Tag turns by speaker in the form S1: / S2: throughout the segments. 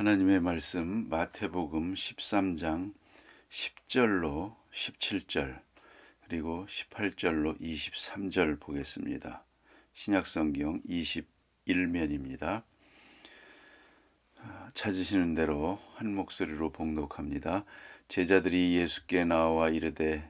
S1: 하나님의 말씀 마태복음 13장 10절로 17절 그리고 18절로 23절 보겠습니다. 신약성경 21면입니다. 찾으시는 대로 한 목소리로 봉독합니다. 제자들이 예수께 나와 이르되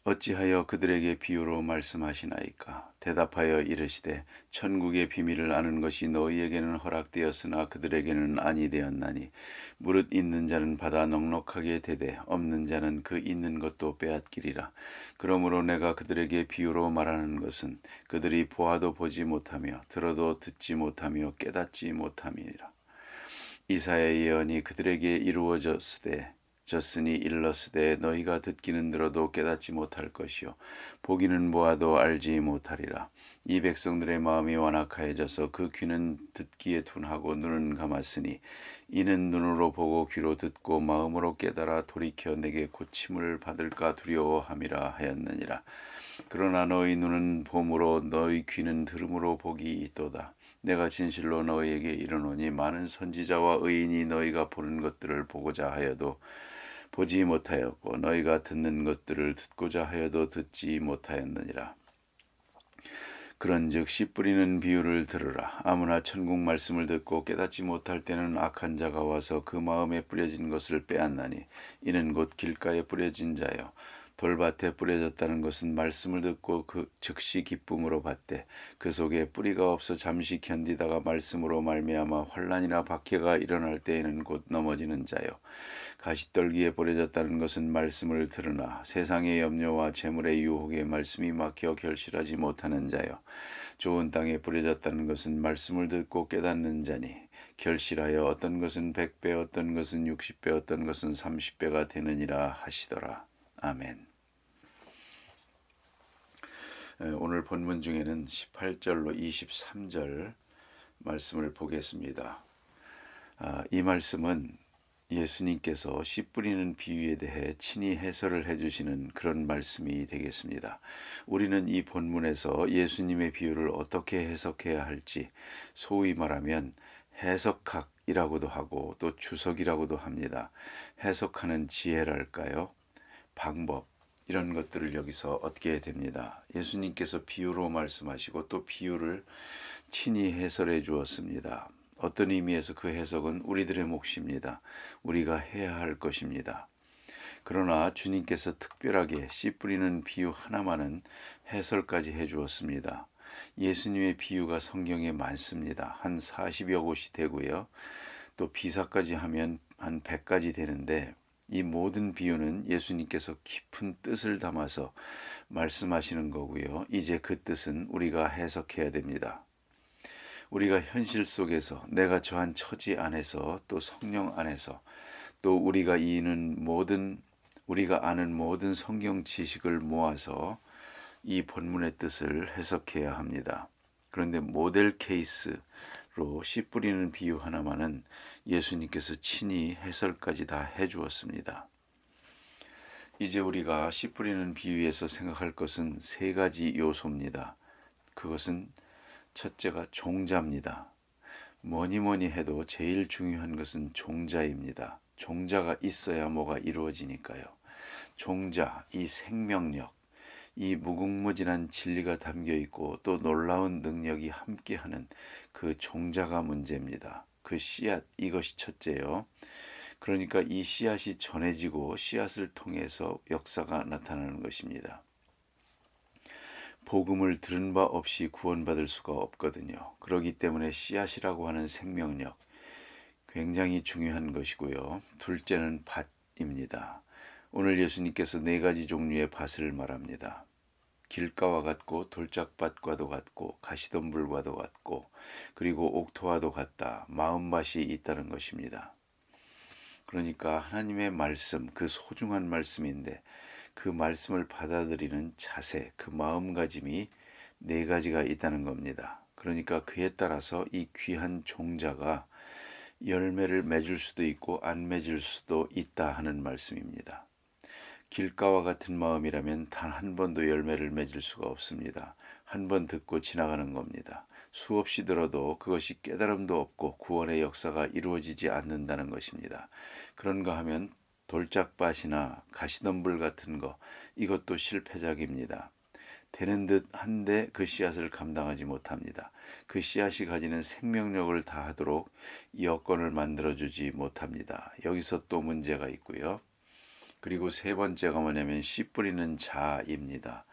S1: 어찌하여 그들에게 비유로 말씀하시나이까? 대답하여 이르시되 천국의 비밀을 아는 것이 너희에게는 허락되었으나 그들에게는 아니 되었나니 무릇 있는 자는 받아 넉넉하게 되되 없는 자는 그 있는 것도 빼앗기리라. 그러므로 내가 그들에게 비유로 말하는 것은 그들이 보아도 보지 못하며 들어도 듣지 못하며 깨닫지 못함이니라. 이사야의 예언이 그들에게 이루어졌으니 일렀으되 너희가 듣기는 들어도 깨닫지 못할 것이요 보기는 보아도 알지 못하리라. 이 백성들의 마음이 완악하여져서 그 귀는 듣기에 둔하고 눈은 감았으니 이는 눈으로 보고 귀로 듣고 마음으로 깨달아 돌이켜 내게 고침을 받을까 두려워함이라 하였느니라. 그러나 너희 눈은 봄으로 너희 귀는 들음으로 복이 있도다. 내가 진실로 너희에게 이르노니 많은 선지자와 의인이 너희가 보는 것들을 보고자 하여도 보지 못하였고 너희가 듣는 것들을 듣고자 하여도 듣지 못하였느니라. 그런즉 씨 뿌리는 비유를 들으라. 아무나 천국 말씀을 듣고 깨닫지 못할 때는 악한 자가 와서 그 마음에 뿌려진 것을 빼앗나니 이는 곧 길가에 뿌려진 자요 돌밭에 뿌려졌다는 것은 말씀을 듣고 그 즉시 기쁨으로 받되 그 속에 뿌리가 없어 잠시 견디다가 말씀으로 말미암아 환난이나 박해가 일어날 때에는 곧 넘어지는 자요 가시떨기에 뿌려졌다는 것은 말씀을 들으나 세상의 염려와 재물의 유혹에 말씀이 막혀 결실하지 못하는 자요 좋은 땅에 뿌려졌다는 것은 말씀을 듣고 깨닫는 자니 결실하여 어떤 것은 100배 어떤 것은 60배 어떤 것은 30배가 되느니라 하시더라. 아멘. 오늘 본문 중에는 18절로 23절 말씀을 보겠습니다. 이 말씀은 예수님께서 씨 뿌리는 비유에 대해 친히 해설을 해주시는 그런 말씀이 되겠습니다. 우리는 이 본문에서 예수님의 비유를 어떻게 해석해야 할지 소위 말하면 해석학이라고도 하고 또 주석이라고도 합니다. 해석하는 지혜랄까요? 방법 이런 것들을 여기서 얻게 됩니다. 예수님께서 비유로 말씀하시고 또 비유를 친히 해설해 주었습니다. 어떤 의미에서 그 해석은 우리들의 몫입니다. 우리가 해야 할 것입니다. 그러나 주님께서 특별하게 씨 뿌리는 비유 하나만은 해설까지 해 주었습니다. 예수님의 비유가 성경에 많습니다. 한 40여 곳이 되고요. 또 비사까지 하면 한 100가지 되는데 이 모든 비유는 예수님께서 깊은 뜻을 담아서 말씀하시는 거고요. 이제 그 뜻은 우리가 해석해야 됩니다. 우리가 현실 속에서 내가 처한 처지 안에서 또 성령 안에서 또 우리가 아는 모든 성경 지식을 모아서 이 본문의 뜻을 해석해야 합니다. 그런데 모델 케이스로 씨 뿌리는 비유 하나만은 예수님께서 친히 해설까지 다 해주었습니다. 이제 우리가 씨 뿌리는 비유에서 생각할 것은 세 가지 요소입니다. 그것은 첫째가 종자입니다. 뭐니 해도 제일 중요한 것은 종자입니다. 종자가 있어야 뭐가 이루어지니까요. 종자, 이 생명력, 이 무궁무진한 진리가 담겨 있고 또 놀라운 능력이 함께하는 그 종자가 문제입니다. 그 씨앗, 이것이 첫째요. 그러니까 이 씨앗이 전해지고 씨앗을 통해서 역사가 나타나는 것입니다. 복음을 들은 바 없이 구원받을 수가 없거든요. 그렇기 때문에 씨앗이라고 하는 생명력 굉장히 중요한 것이고요. 둘째는 밭입니다. 오늘 예수님께서 네 가지 종류의 밭을 말합니다. 길가와 같고 돌짝밭과도 같고 가시덤불과도 같고 그리고 옥토와도 같다. 마음밭이 있다는 것입니다. 그러니까 하나님의 말씀, 그 소중한 말씀인데 그 말씀을 받아들이는 자세, 그 마음가짐이 네 가지가 있다는 겁니다. 그러니까 그에 따라서 이 귀한 종자가 열매를 맺을 수도 있고 안 맺을 수도 있다 하는 말씀입니다. 길가와 같은 마음이라면 단 한 번도 열매를 맺을 수가 없습니다. 한 번 듣고 지나가는 겁니다. 수없이 들어도 그것이 깨달음도 없고 구원의 역사가 이루어지지 않는다는 것입니다. 그런가 하면 돌짝밭이나 가시덤불 같은 거, 이것도 실패작입니다. 되는 듯 한데 그 씨앗을 감당하지 못합니다. 그 씨앗이 가지는 생명력을 다하도록 여건을 만들어주지 못합니다. 여기서 또 문제가 있고요. 그리고 세 번째가 뭐냐면 씨 뿌리는 자입니다.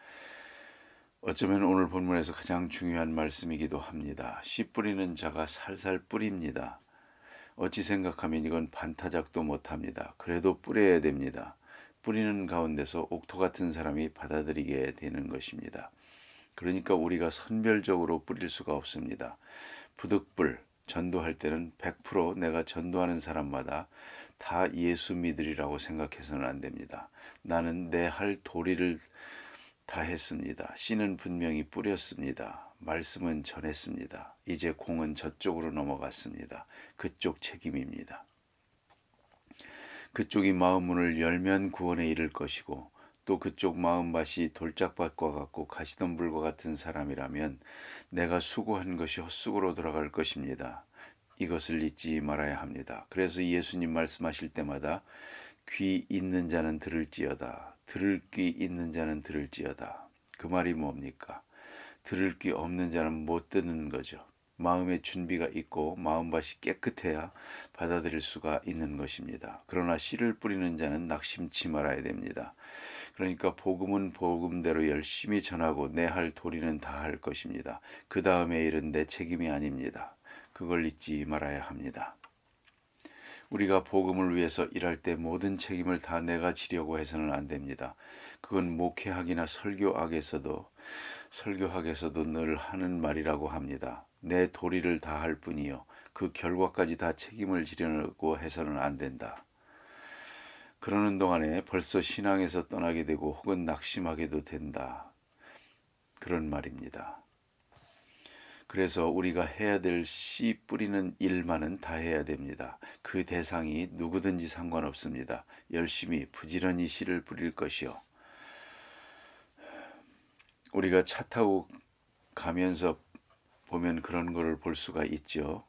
S1: 어쩌면 오늘 본문에서 가장 중요한 말씀이기도 합니다. 씨 뿌리는 자가 살살 뿌립니다. 어찌 생각하면 이건 반타작도 못합니다. 그래도 뿌려야 됩니다. 뿌리는 가운데서 옥토 같은 사람이 받아들이게 되는 것입니다. 그러니까 우리가 선별적으로 뿌릴 수가 없습니다. 부득불 전도할 때는 100% 내가 전도하는 사람마다 다 예수 믿으리라고 생각해서는 안 됩니다. 나는 내 할 도리를 다 했습니다. 씨는 분명히 뿌렸습니다. 말씀은 전했습니다. 이제 공은 저쪽으로 넘어갔습니다. 그쪽 책임입니다. 그쪽이 마음문을 열면 구원에 이를 것이고 또 그쪽 마음밭이 돌짝밭과 같고 가시덤불과 같은 사람이라면 내가 수고한 것이 헛수고로 돌아갈 것입니다. 이것을 잊지 말아야 합니다. 그래서 예수님 말씀하실 때마다 귀 있는 자는 들을지어다. 들을 귀 있는 자는 들을지어다. 그 말이 뭡니까? 들을 귀 없는 자는 못 듣는 거죠. 마음의 준비가 있고 마음밭이 깨끗해야 받아들일 수가 있는 것입니다. 그러나 씨를 뿌리는 자는 낙심치 말아야 됩니다. 그러니까 복음은 복음대로 열심히 전하고 내 할 도리는 다 할 것입니다. 그 다음에 일은 내 책임이 아닙니다. 그걸 잊지 말아야 합니다. 우리가 복음을 위해서 일할 때 모든 책임을 다 내가 지려고 해서는 안 됩니다. 그건 목회학이나 설교학에서도 늘 하는 말이라고 합니다. 내 도리를 다 할 뿐이요. 그 결과까지 다 책임을 지려고 해서는 안 된다. 그러는 동안에 벌써 신앙에서 떠나게 되고 혹은 낙심하게도 된다. 그런 말입니다. 그래서 우리가 해야 될 씨 뿌리는 일만은 다 해야 됩니다. 그 대상이 누구든지 상관없습니다. 열심히 부지런히 씨를 뿌릴 것이요. 우리가 차 타고 가면서 보면 그런 거를 볼 수가 있죠.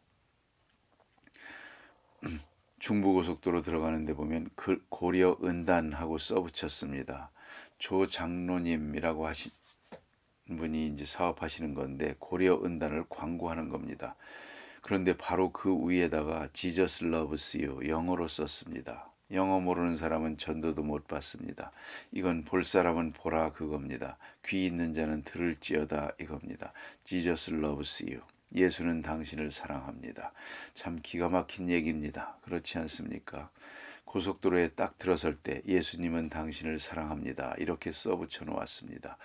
S1: 중부고속도로 들어가는데 보면 고려 은단하고 써붙였습니다. 조 장로님이라고 하신 분이 이제 사업하시는 건데 고려 은단을 광고하는 겁니다. 그런데 바로 그 위에다가 Jesus loves you 영어로 썼습니다. 영어 모르는 사람은 전도도 못 받습니다. 이건 볼 사람은 보라 그겁니다. 귀 있는 자는 들을지어다 이겁니다. Jesus loves you. 예수는 당신을 사랑합니다. 참 기가 막힌 얘기입니다. 그렇지 않습니까? 고속도로에 딱 들어설 때 예수님은 당신을 사랑합니다. 이렇게 써붙여 놓았습니다.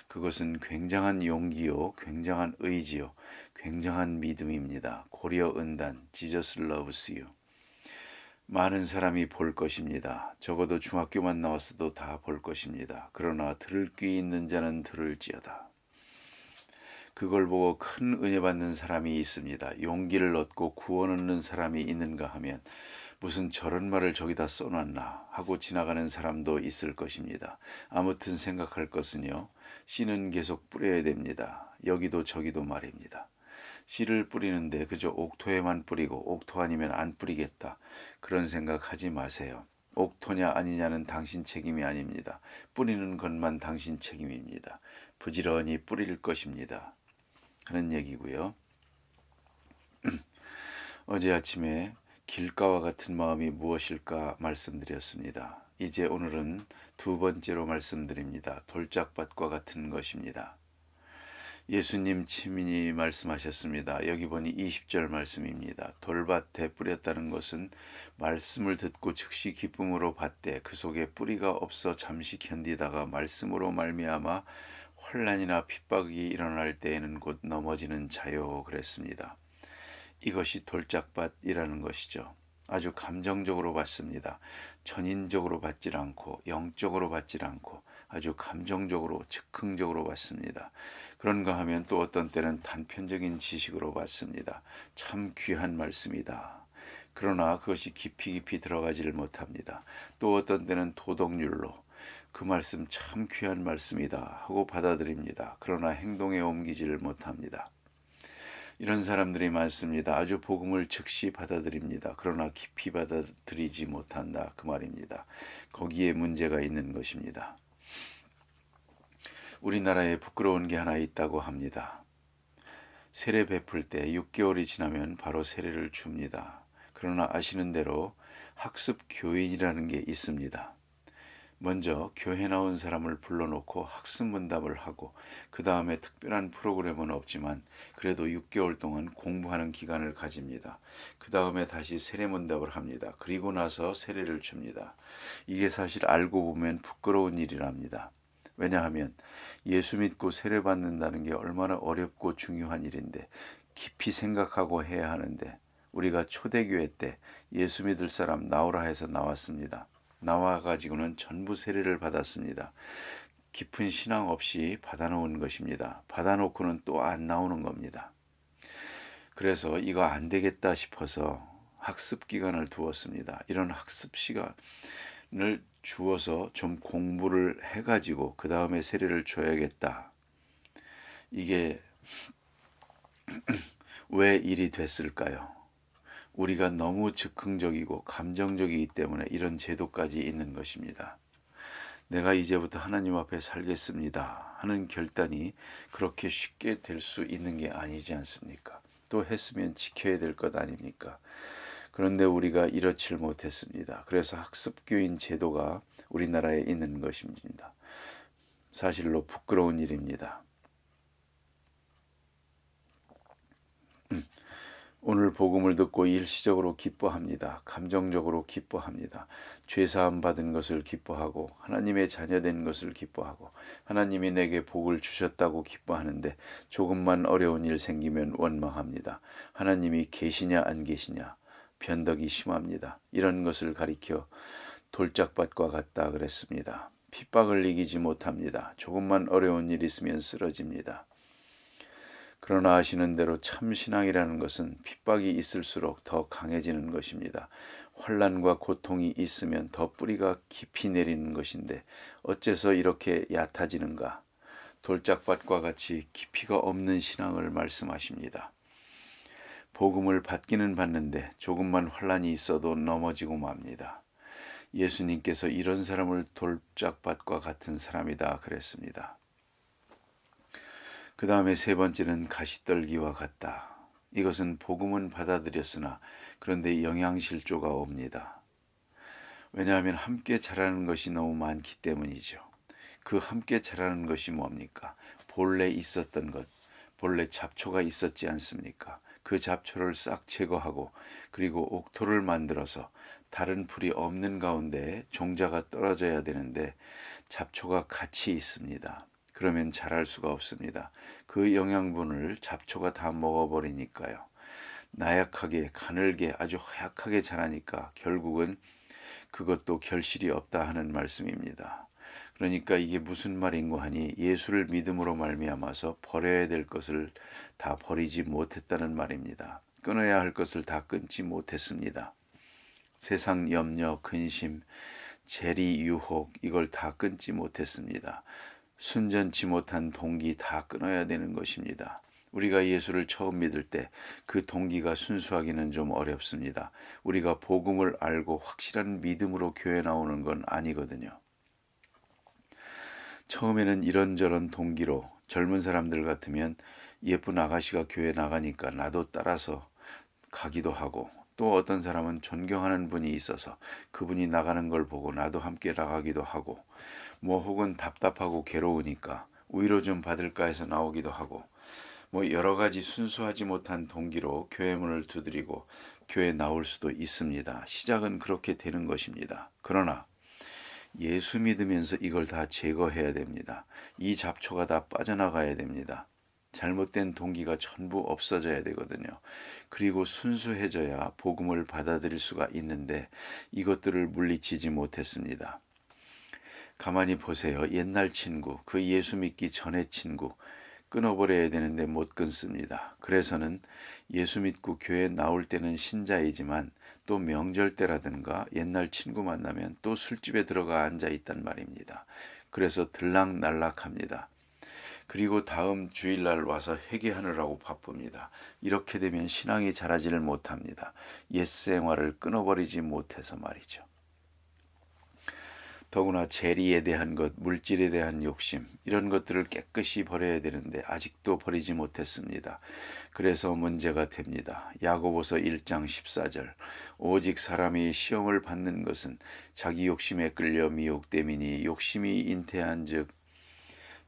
S1: 그것은 굉장한 용기요, 굉장한 의지요, 굉장한 믿음입니다. 고려 은단, Jesus loves you. 많은 사람이 볼 것입니다. 적어도 중학교만 나왔어도 다 볼 것입니다. 그러나 들을 귀 있는 자는 들을지어다. 그걸 보고 큰 은혜 받는 사람이 있습니다. 용기를 얻고 구원 얻는 사람이 있는가 하면 무슨 저런 말을 저기다 써놨나 하고 지나가는 사람도 있을 것입니다. 아무튼 생각할 것은요. 씨는 계속 뿌려야 됩니다. 여기도 저기도 말입니다. 씨를 뿌리는데 그저 옥토에만 뿌리고 옥토 아니면 안 뿌리겠다. 그런 생각하지 마세요. 옥토냐 아니냐는 당신 책임이 아닙니다. 뿌리는 것만 당신 책임입니다. 부지런히 뿌릴 것입니다. 하는 얘기고요. 어제 아침에 길가와 같은 마음이 무엇일까 말씀드렸습니다. 이제 오늘은 두 번째로 말씀드립니다. 돌짝밭과 같은 것입니다. 예수님 친히 말씀하셨습니다. 여기 보니 20절 말씀입니다. 돌밭에 뿌렸다는 것은 말씀을 듣고 즉시 기쁨으로 받되 그 속에 뿌리가 없어 잠시 견디다가 말씀으로 말미암아 혼란이나 핍박이 일어날 때에는 곧 넘어지는 자요 그랬습니다. 이것이 돌짝밭이라는 것이죠. 아주 감정적으로 받습니다. 전인적으로 받질 않고 영적으로 받질 않고 아주 감정적으로 즉흥적으로 받습니다. 그런가 하면 또 어떤 때는 단편적인 지식으로 받습니다. 참 귀한 말씀이다. 그러나 그것이 깊이 들어가지를 못합니다. 또 어떤 때는 도덕률로 그 말씀 참 귀한 말씀이다 하고 받아들입니다. 그러나 행동에 옮기지를 못합니다. 이런 사람들이 많습니다. 아주 복음을 즉시 받아들입니다. 그러나 깊이 받아들이지 못한다. 그 말입니다. 거기에 문제가 있는 것입니다. 우리나라에 부끄러운 게 하나 있다고 합니다. 세례 베풀 때 6개월이 지나면 바로 세례를 줍니다. 그러나 아시는 대로 학습 교인이라는 게 있습니다. 먼저 교회 나온 사람을 불러놓고 학습 문답을 하고 그 다음에 특별한 프로그램은 없지만 그래도 6개월 동안 공부하는 기간을 가집니다. 그 다음에 다시 세례 문답을 합니다. 그리고 나서 세례를 줍니다. 이게 사실 알고 보면 부끄러운 일이랍니다. 왜냐하면 예수 믿고 세례 받는다는 게 얼마나 어렵고 중요한 일인데 깊이 생각하고 해야 하는데 우리가 초대교회 때 예수 믿을 사람 나오라 해서 나왔습니다. 나와가지고는 전부 세례를 받았습니다. 깊은 신앙 없이 받아놓은 것입니다. 받아놓고는 또 안 나오는 겁니다. 그래서 이거 안 되겠다 싶어서 학습 기간을 두었습니다. 이런 학습 시간을 주어서 좀 공부를 해가지고 그 다음에 세례를 줘야겠다. 이게 왜 일이 됐을까요? 우리가 너무 즉흥적이고 감정적이기 때문에 이런 제도까지 있는 것입니다. 내가 이제부터 하나님 앞에 살겠습니다 하는 결단이 그렇게 쉽게 될 수 있는 게 아니지 않습니까? 또 했으면 지켜야 될 것 아닙니까? 그런데 우리가 이렇지 못했습니다. 그래서 학습교인 제도가 우리나라에 있는 것입니다. 사실로 부끄러운 일입니다. 오늘 복음을 듣고 일시적으로 기뻐합니다. 감정적으로 기뻐합니다. 죄사함 받은 것을 기뻐하고 하나님의 자녀된 것을 기뻐하고 하나님이 내게 복을 주셨다고 기뻐하는데 조금만 어려운 일 생기면 원망합니다. 하나님이 계시냐 안 계시냐 변덕이 심합니다. 이런 것을 가리켜 돌짝밭과 같다 그랬습니다. 핍박을 이기지 못합니다. 조금만 어려운 일 있으면 쓰러집니다. 그러나 아시는 대로 참신앙이라는 것은 핍박이 있을수록 더 강해지는 것입니다. 환난과 고통이 있으면 더 뿌리가 깊이 내리는 것인데 어째서 이렇게 얕아지는가? 돌짝밭과 같이 깊이가 없는 신앙을 말씀하십니다. 복음을 받기는 받는데 조금만 환난이 있어도 넘어지고 맙니다. 예수님께서 이런 사람을 돌짝밭과 같은 사람이다 그랬습니다. 그 다음에 세 번째는 가시떨기와 같다. 이것은 복음은 받아들였으나 그런데 영양실조가 옵니다. 왜냐하면 함께 자라는 것이 너무 많기 때문이죠. 그 함께 자라는 것이 뭡니까? 본래 있었던 것, 본래 잡초가 있었지 않습니까? 그 잡초를 싹 제거하고 그리고 옥토를 만들어서 다른 풀이 없는 가운데 종자가 떨어져야 되는데 잡초가 같이 있습니다. 그러면 자랄 수가 없습니다. 그 영양분을 잡초가 다 먹어버리니까요. 나약하게 가늘게 아주 허약하게 자라니까 결국은 그것도 결실이 없다 하는 말씀입니다. 그러니까 이게 무슨 말인고 하니 예수를 믿음으로 말미암아서 버려야 될 것을 다 버리지 못했다는 말입니다. 끊어야 할 것을 다 끊지 못했습니다. 세상 염려, 근심, 재리, 유혹 이걸 다 끊지 못했습니다. 순전치 못한 동기 다 끊어야 되는 것입니다. 우리가 예수를 처음 믿을 때 그 동기가 순수하기는 좀 어렵습니다. 우리가 복음을 알고 확실한 믿음으로 교회 나오는 건 아니거든요. 처음에는 이런저런 동기로 젊은 사람들 같으면 예쁜 아가씨가 교회 나가니까 나도 따라서 가기도 하고 또 어떤 사람은 존경하는 분이 있어서 그분이 나가는 걸 보고 나도 함께 나가기도 하고 뭐 혹은 답답하고 괴로우니까 위로 좀 받을까 해서 나오기도 하고 뭐 여러 가지 순수하지 못한 동기로 교회 문을 두드리고 교회 나올 수도 있습니다. 시작은 그렇게 되는 것입니다. 그러나 예수 믿으면서 이걸 다 제거해야 됩니다. 이 잡초가 다 빠져나가야 됩니다. 잘못된 동기가 전부 없어져야 되거든요. 그리고 순수해져야 복음을 받아들일 수가 있는데 이것들을 물리치지 못했습니다. 가만히 보세요. 옛날 친구, 그 예수 믿기 전의 친구 끊어버려야 되는데 못 끊습니다. 그래서는 예수 믿고 교회 나올 때는 신자이지만 또 명절 때라든가 옛날 친구 만나면 또 술집에 들어가 앉아 있단 말입니다. 그래서 들락날락합니다. 그리고 다음 주일날 와서 회개하느라고 바쁩니다. 이렇게 되면 신앙이 자라지를 못합니다. 옛 생활을 끊어버리지 못해서 말이죠. 더구나 재리에 대한 것, 물질에 대한 욕심, 이런 것들을 깨끗이 버려야 되는데 아직도 버리지 못했습니다. 그래서 문제가 됩니다. 야고보서 1장 14절 오직 사람이 시험을 받는 것은 자기 욕심에 끌려 미혹됨이니 욕심이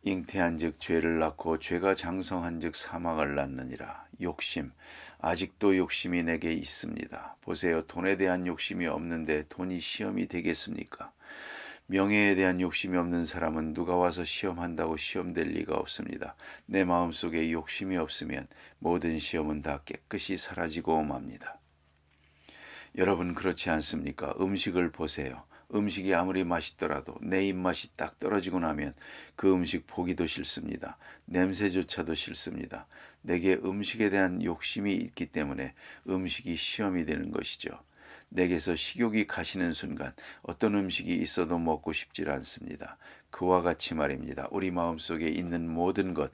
S1: 잉태한즉 죄를 낳고 죄가 장성한즉 사망을 낳느니라. 욕심, 아직도 욕심이 내게 있습니다. 보세요. 돈에 대한 욕심이 없는데 돈이 시험이 되겠습니까? 명예에 대한 욕심이 없는 사람은 누가 와서 시험한다고 시험될 리가 없습니다. 내 마음속에 욕심이 없으면 모든 시험은 다 깨끗이 사라지고 맙니다. 여러분 그렇지 않습니까? 음식을 보세요. 음식이 아무리 맛있더라도 내 입맛이 딱 떨어지고 나면 그 음식 보기도 싫습니다. 냄새조차도 싫습니다. 내게 음식에 대한 욕심이 있기 때문에 음식이 시험이 되는 것이죠. 내게서 식욕이 가시는 순간 어떤 음식이 있어도 먹고 싶지 않습니다. 그와 같이 말입니다. 우리 마음속에 있는 모든 것,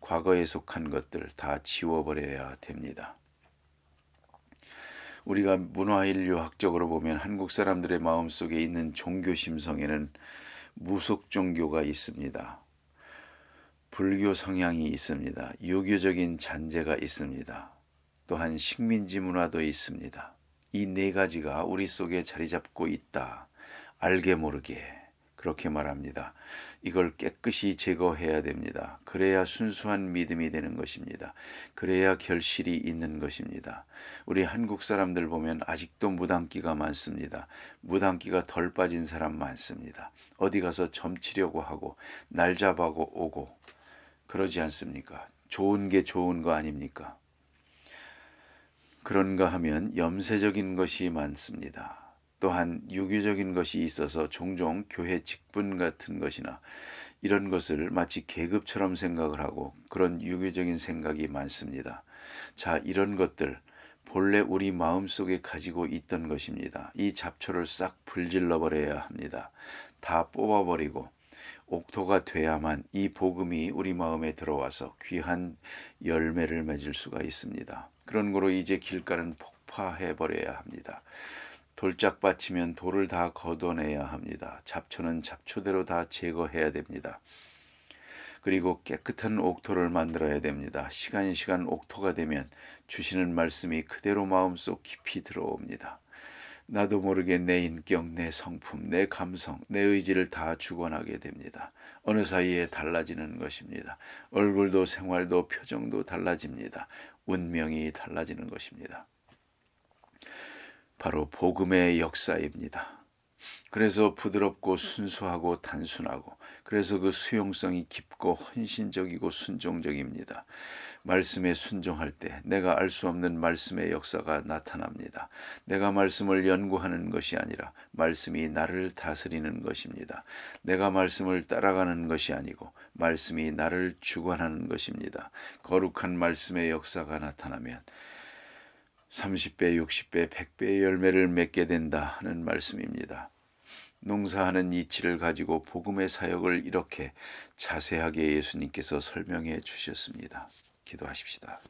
S1: 과거에 속한 것들 다 지워버려야 됩니다. 우리가 문화인류학적으로 보면 한국 사람들의 마음속에 있는 종교 심성에는 무속 종교가 있습니다. 불교 성향이 있습니다. 유교적인 잔재가 있습니다. 또한 식민지 문화도 있습니다. 이 네 가지가 우리 속에 자리 잡고 있다. 알게 모르게 그렇게 말합니다. 이걸 깨끗이 제거해야 됩니다. 그래야 순수한 믿음이 되는 것입니다. 그래야 결실이 있는 것입니다. 우리 한국 사람들 보면 아직도 무당기가 많습니다. 무당기가 덜 빠진 사람 많습니다. 어디 가서 점치려고 하고 날 잡아고 오고 그러지 않습니까? 좋은 게 좋은 거 아닙니까? 그런가 하면 염세적인 것이 많습니다. 또한 유교적인 것이 있어서 종종 교회 직분 같은 것이나 이런 것을 마치 계급처럼 생각을 하고 그런 유교적인 생각이 많습니다. 자, 이런 것들 본래 우리 마음속에 가지고 있던 것입니다. 이 잡초를 싹 불질러 버려야 합니다. 다 뽑아버리고 옥토가 돼야만 이 복음이 우리 마음에 들어와서 귀한 열매를 맺을 수가 있습니다. 그런 거로 이제 길가는 폭파해 버려야 합니다. 돌짝 받치면 돌을 다 걷어내야 합니다. 잡초는 잡초대로 다 제거해야 됩니다. 그리고 깨끗한 옥토를 만들어야 됩니다. 시간 옥토가 되면 주시는 말씀이 그대로 마음속 깊이 들어옵니다. 나도 모르게 내 인격, 내 성품, 내 감성, 내 의지를 다 주관하게 됩니다. 어느 사이에 달라지는 것입니다. 얼굴도 생활도 표정도 달라집니다. 운명이 달라지는 것입니다. 바로 복음의 역사입니다. 그래서 부드럽고 순수하고 단순하고 그래서 그 수용성이 깊고 헌신적이고 순종적입니다. 말씀에 순종할 때 내가 알 수 없는 말씀의 역사가 나타납니다. 내가 말씀을 연구하는 것이 아니라 말씀이 나를 다스리는 것입니다. 내가 말씀을 따라가는 것이 아니고 말씀이 나를 주관하는 것입니다. 거룩한 말씀의 역사가 나타나면 30배, 60배, 100배의 열매를 맺게 된다 하는 말씀입니다. 농사하는 이치를 가지고 복음의 사역을 이렇게 자세하게 예수님께서 설명해 주셨습니다. 기도하십시다.